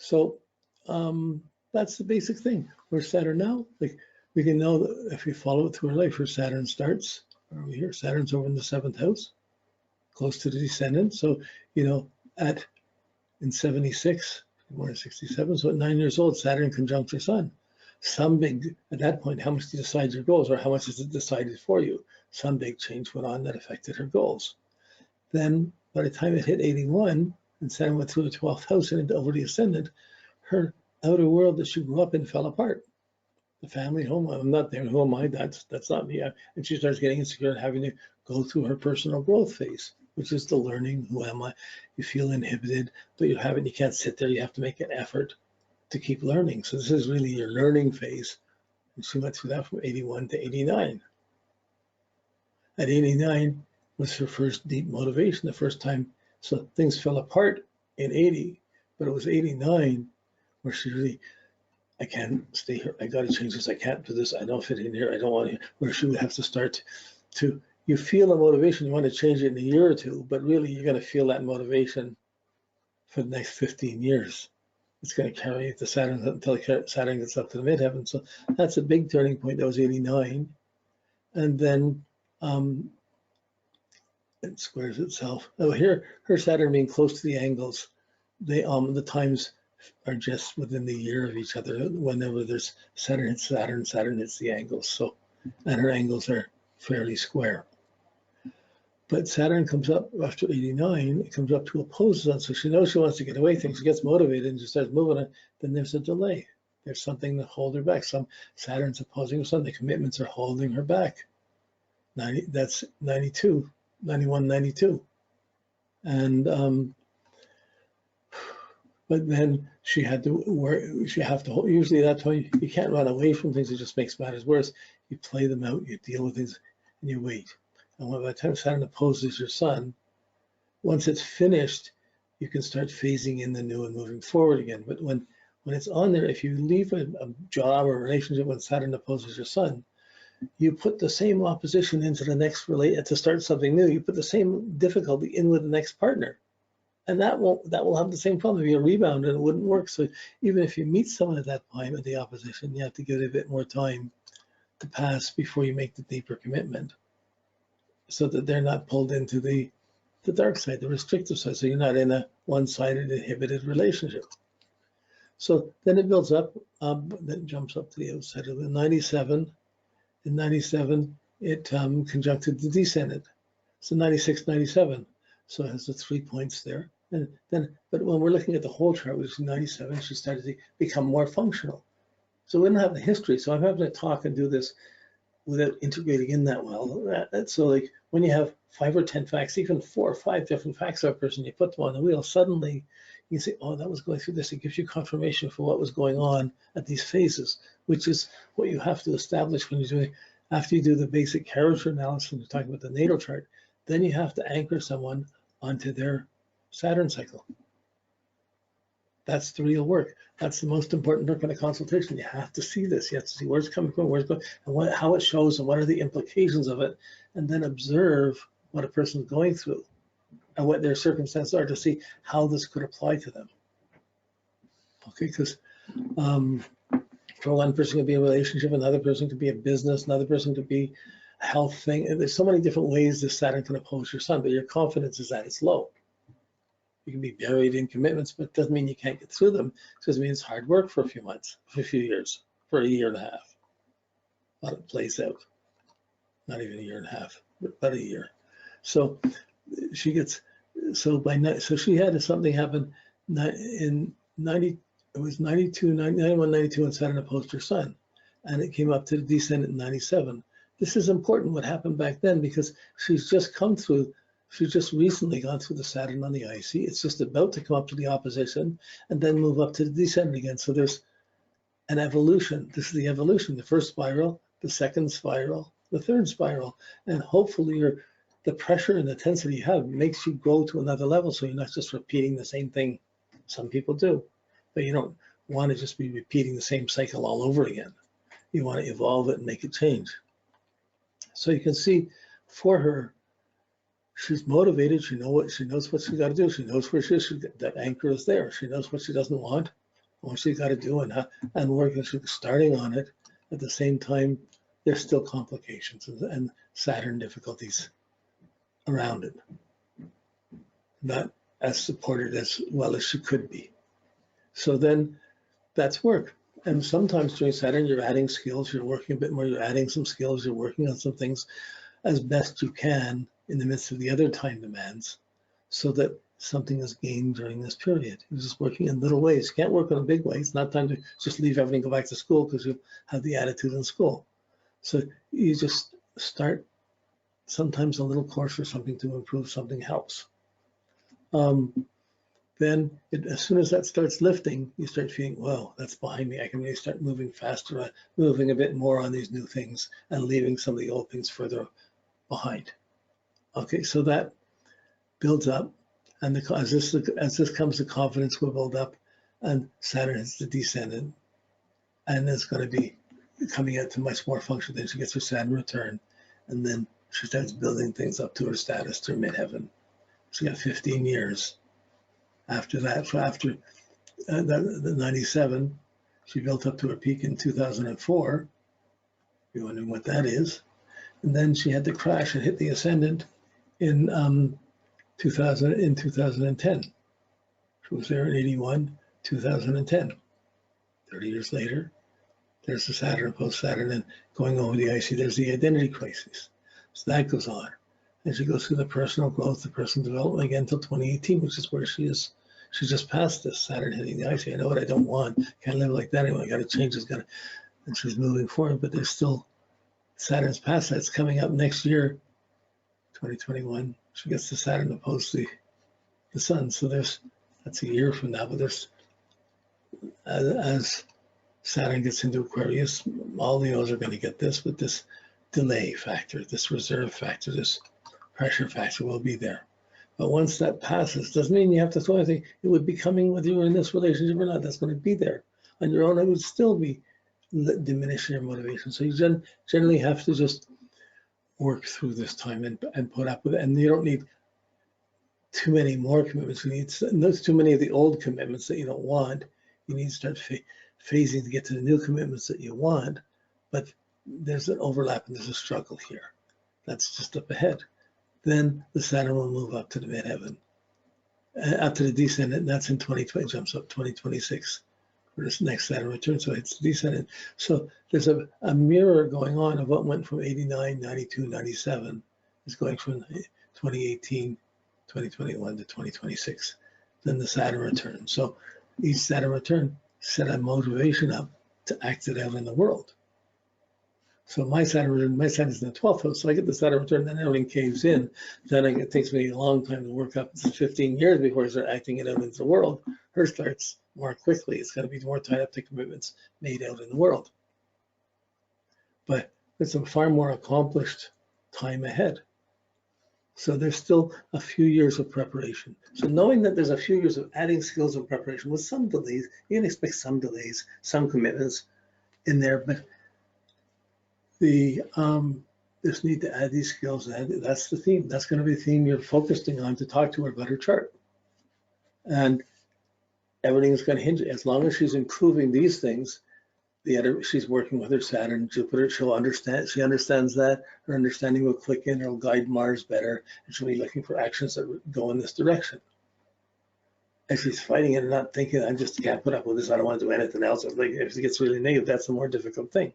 So that's the basic thing. Where's Saturn now? Like we can know that if we follow it through our life, where Saturn starts, or we hear Saturn's over in the 7th house, close to the descendant. So, you know, in 76, born in 67, so at 9 years old, Saturn conjunct your sun. Some big, at that point, how much do you decide your goals, or how much is it decided for you? Some big change went on that affected her goals. Then by the time it hit 81, and Saturn went through the 12th house and over the ascendant, her outer world that she grew up in fell apart. The family home, I'm not there, who am I? That's not me. And she starts getting insecure and having to go through her personal growth phase, which is the learning, who am I? You feel inhibited, but you can't sit there, you have to make an effort to keep learning. So this is really your learning phase. And she went through that from 81 to 89. At 89 was her first deep motivation, the first time. So things fell apart in 80, but it was 89 where she really, I can't stay here. I got to change this. I can't do this. I don't fit in here. I don't want to. Where she would have to start to, you feel a motivation. You want to change it in a year or two, but really you're going to feel that motivation for the next 15 years. It's going to carry it to Saturn until Saturn gets up to the midheaven. So that's a big turning point. That was 89. And then it squares itself. Oh, here, her Saturn being close to the angles, the times are just within the year of each other. Whenever there's Saturn hits Saturn, Saturn hits the angles. So, and her angles are fairly square. But Saturn comes up after 89, it comes up to oppose Sun. So she knows she wants to get away things. She gets motivated and just starts moving it. Then there's a delay. There's something to hold her back. Saturn's opposing her Sun. The commitments are holding her back. That's 92, 91, 92. And but then she had to work. She have to. Usually that's why you can't run away from things. It just makes matters worse. You play them out. You deal with things, and you wait. And by the time Saturn opposes your Sun, once it's finished, you can start phasing in the new and moving forward again. But when it's on there, if you leave a job or a relationship when Saturn opposes your Sun, you put the same opposition into the next to start something new. You put the same difficulty in with the next partner. And that will have the same problem. It'll be a rebound and it wouldn't work. So even if you meet someone at that point with the opposition, you have to give it a bit more time to pass before you make the deeper commitment, so that they're not pulled into the dark side, the restrictive side. So you're not in a one-sided, inhibited relationship. So then it builds up, then jumps up to the outside of the 97. In 97, it conjuncted the descendant. So 96, 97. So it has the 3 points there. And then, but when we're looking at the whole chart, which is 97, she started to become more functional. So we don't have the history. So I'm having to talk and do this without integrating in that well. So like when you have 5 or 10 facts, even 4 or 5 different facts of a person, you put them on the wheel, suddenly you say, oh, that was going through this. It gives you confirmation for what was going on at these phases, which is what you have to establish when you're doing, after you do the basic character analysis and you're talking about the natal chart, then you have to anchor someone onto their Saturn cycle. That's the real work. That's the most important work in a consultation. You have to see this. You have to see where it's coming from, where it's going, and how it shows, and what are the implications of it, and then observe what a person's going through and what their circumstances are to see how this could apply to them. Okay, because for one person, it could be a relationship, another person could be a business, another person could be a health thing. And there's so many different ways this Saturn can oppose your Sun, but your confidence is that it's low. You can be buried in commitments, but it doesn't mean you can't get through them. It just means hard work for a few months, for a few years, for a year and a half. While it plays out. Not even a year and a half, but about a year. So she gets, so she had something happen in 90, it was 92, 91, 92, and Saturn opposed her Sun. And it came up to the descendant in 97. This is important what happened back then, because she's just recently gone through the Saturn on the IC. It's just about to come up to the opposition and then move up to the descendant again. So there's an evolution. This is the evolution, the first spiral, the second spiral, the third spiral. And hopefully the pressure and the intensity you have makes you go to another level. So you're not just repeating the same thing. Some people do, but you don't want to just be repeating the same cycle all over again. You want to evolve it and make it change. So you can see for her, she's motivated. She knows what she got to do. She knows where she is. That anchor is there. She knows what she doesn't want. what she's got to do and working, starting on it. At the same time, there's still complications and Saturn difficulties around it. Not as supported as well as she could be. So then that's work. And sometimes during Saturn, you're adding skills, you're working a bit more, you're adding some skills, you're working on some things as best you can in the midst of the other time demands, so that something is gained during this period. You're just working in little ways. You can't work in a big way. It's not time to just leave everything, go back to school because you have the attitude in school. So you just start sometimes a little course for something to improve, something helps. Then as soon as that starts lifting, you start feeling, well, that's behind me. I can really start moving faster, moving a bit more on these new things and leaving some of the old things further behind. Okay, so that builds up, and as this comes, the confidence will build up, and Saturn is the descendant, and it's going to be coming out to much more function. Then she gets her Saturn return, and then she starts building things up to her status, to her midheaven. She got 15 years. After that, so after the 97, she built up to her peak in 2004. You're wondering what that is. And then she had to crash and hit the ascendant in 2010. She was there in 81, 2010. 30 years later, there's the Saturn, post-Saturn, and going over the icy, there's the identity crisis. So that goes on. And she goes through the personal growth, the personal development again until 2018, which is where she is. She's just past this Saturn hitting the icy. I know what I don't want. Can't live like that anymore. I got to change this. And she's moving forward, but there's still Saturn's past that. It's coming up next year, 2021. She gets to Saturn opposed to the Sun. So that's a year from now. But there's as Saturn gets into Aquarius, all Leos are going to get this, but this delay factor, this reserve factor, this pressure factor will be there. But once that passes, doesn't mean you have to throw anything. It would be coming whether you're in this relationship or not. That's going to be there. On your own, it would still be diminishing your motivation. So you generally have to just work through this time and put up with it. And you don't need too many more commitments. You need not too many of the old commitments that you don't want. You need to start phasing to get to the new commitments that you want. But there's an overlap and there's a struggle here. That's just up ahead. Then the Saturn will move up to the midheaven, up to the descendant, and that's in 2020, jumps up 2026 for this next Saturn return. So it's the descendant. So there's a mirror going on of what went from 89, 92, 97 is going from 2018, 2021 to 2026. Then the Saturn return. So each Saturn return set a motivation up to act it out in the world. So my Saturn is in the 12th house, so I get the Saturn return, then everything caves in. Then it takes me a long time to work up. It's 15 years before I start acting it out into the world. Hers starts more quickly. It's going to be more tied up to commitments made out in the world. But it's a far more accomplished time ahead. So there's still a few years of preparation. So knowing that there's a few years of adding skills and preparation with some delays, you can expect some delays, some commitments in there, but this need to add these skills, and that's the theme. That's going to be the theme you're focusing on to talk to her about her chart. And everything is going to hinge, as long as she's improving these things, she's working with her Saturn, Jupiter, she understands that, her understanding will click in, it'll guide Mars better, and she'll be looking for actions that go in this direction. If she's fighting it and not thinking, I just can't put up with this, I don't want to do anything else, if it gets really negative, that's a more difficult thing.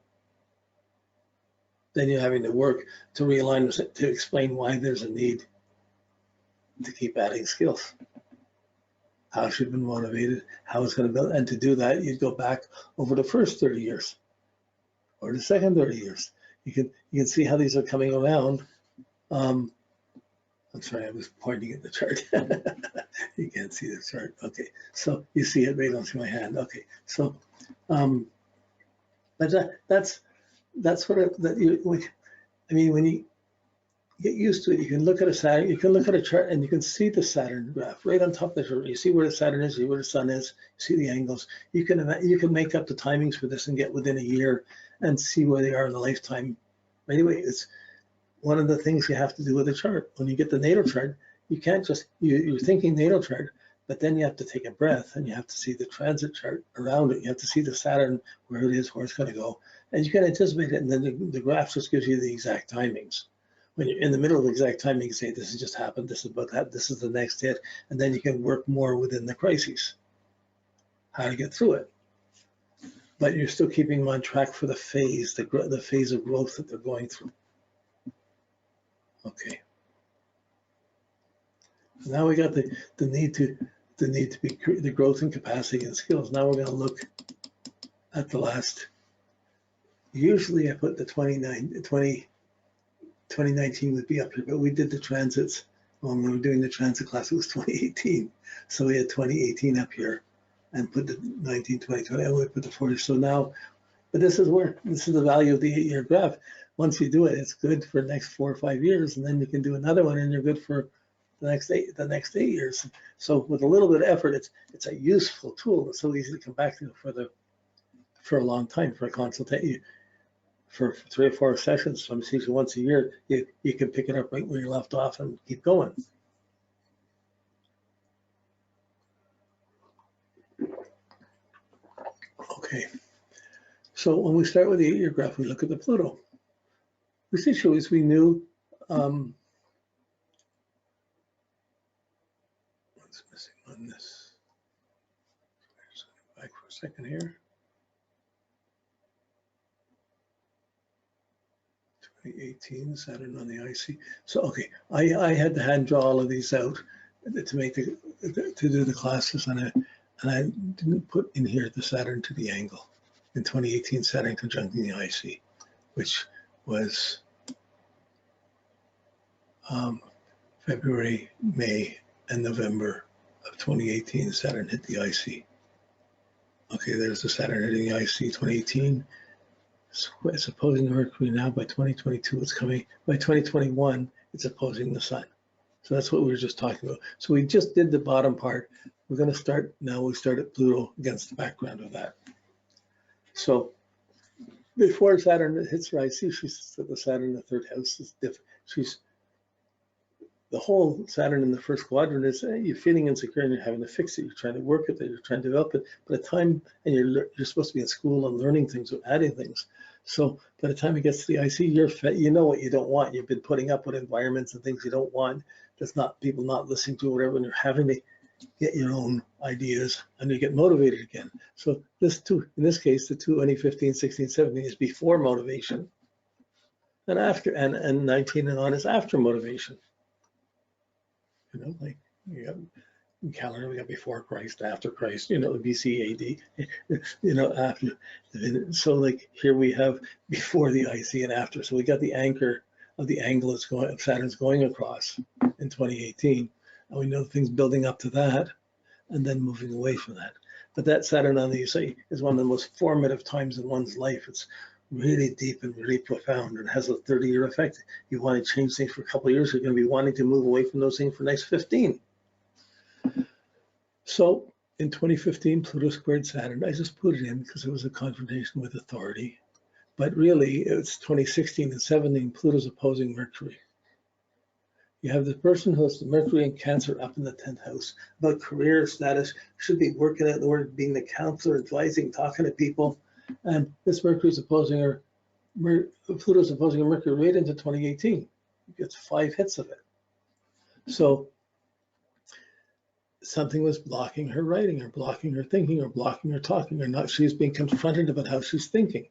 Then you're having to work to realign, to explain why there's a need to keep adding skills. How she's been motivated, how it's going to build, and to do that, you'd go back over the first 30 years or the second 30 years. You can see how these are coming around. I'm sorry, I was pointing at the chart. You can't see the chart. Okay, so you see it right onto my hand. Okay, so but that's what I mean, when you get used to it, you can look at a Saturn, you can look at a chart and you can see the Saturn graph right on top of the chart. You see where the Saturn is, you see where the Sun is, you see the angles. You can make up the timings for this and get within a year and see where they are in the lifetime. Anyway, it's one of the things you have to do with a chart. When you get the natal chart, you can't just, you're thinking natal chart, But then you have to take a breath and you have to see the transit chart around it. You have to see the Saturn, where it is, where it's going to go. And you can anticipate it. And then the graph just gives you the exact timings. When you're in the middle of the exact timing, you can say, this has just happened, this is about that, this is the next hit. And then you can work more within the crises, how to get through it. But you're still keeping them on track for the phase, the phase of growth that they're going through. Okay. Now we got the need to be the growth and capacity and skills. Now we're going to look at the last. Usually I put the 2019 would be up here, but we did the transits. When we were doing the transit class, it was 2018. So we had 2018 up here and put the 19, 20, 20, and we put the 40. So now, but this is the value of the 8-year graph. Once you do it, it's good for the next 4 or 5 years, and then you can do another one and you're good for the next 8 years. So with a little bit of effort, it's a useful tool. It's so easy to come back to for a long time, for a consultation. For 3 or 4 sessions, some usually once a year, you can pick it up right where you left off and keep going. Okay, so when we start with the 8-year graph, we look at the Pluto. We see choice. We knew what's missing on this. Just back for a second here. 2018 Saturn on the IC. So okay, I had to hand draw all of these out to make to do the classes, and I didn't put in here the Saturn to the angle in 2018 Saturn conjuncting the IC, which was February, May, and November of 2018. Saturn hit the IC. Okay, there's the Saturn hitting the IC 2018. It's opposing Mercury now. By 2022, it's coming. By 2021, it's opposing the Sun. So that's what we were just talking about. So we just did the bottom part. We're going to start now. We start at Pluto against the background of that. So before Saturn hits her IC, she's the Saturn in the 3rd house is different. She's the whole Saturn in the 1st quadrant is you're feeling insecure and you're having to fix it. You're trying to work at it. You're trying to develop it. By the time, and you're supposed to be in school and learning things or adding things. So by the time it gets to the IC, you know what you don't want. You've been putting up with environments and things you don't want. That's not people not listening to whatever, and you're having to get your own ideas and you get motivated again. So this in this case, the 2015, 16, 17 is before motivation, and after, and 19 and on is after motivation. You know, like you got in calendar, we got before Christ, after Christ, you know, BC AD, you know, after. So like here we have before the IC and after. So we got the anchor of the angle it's going, Saturn's going across in 2018. And we know things building up to that and then moving away from that. But that Saturn on the IC is one of the most formative times in one's life. It's really deep and really profound and has a 30-year effect. You want to change things for a couple of years, you're going to be wanting to move away from those things for the next 15. So in 2015, Pluto squared Saturn. I just put it in because it was a confrontation with authority. But really, it's 2016 and 17, Pluto's opposing Mercury. You have the person who has the Mercury and Cancer up in the 10th house, about career status, should be working at the work, being the counselor, advising, talking to people. And this Mercury's opposing her, Pluto's opposing her Mercury right into 2018. It gets 5 hits of it. So something was blocking her writing or blocking her thinking or blocking her talking or not. She's being confronted about how she's thinking.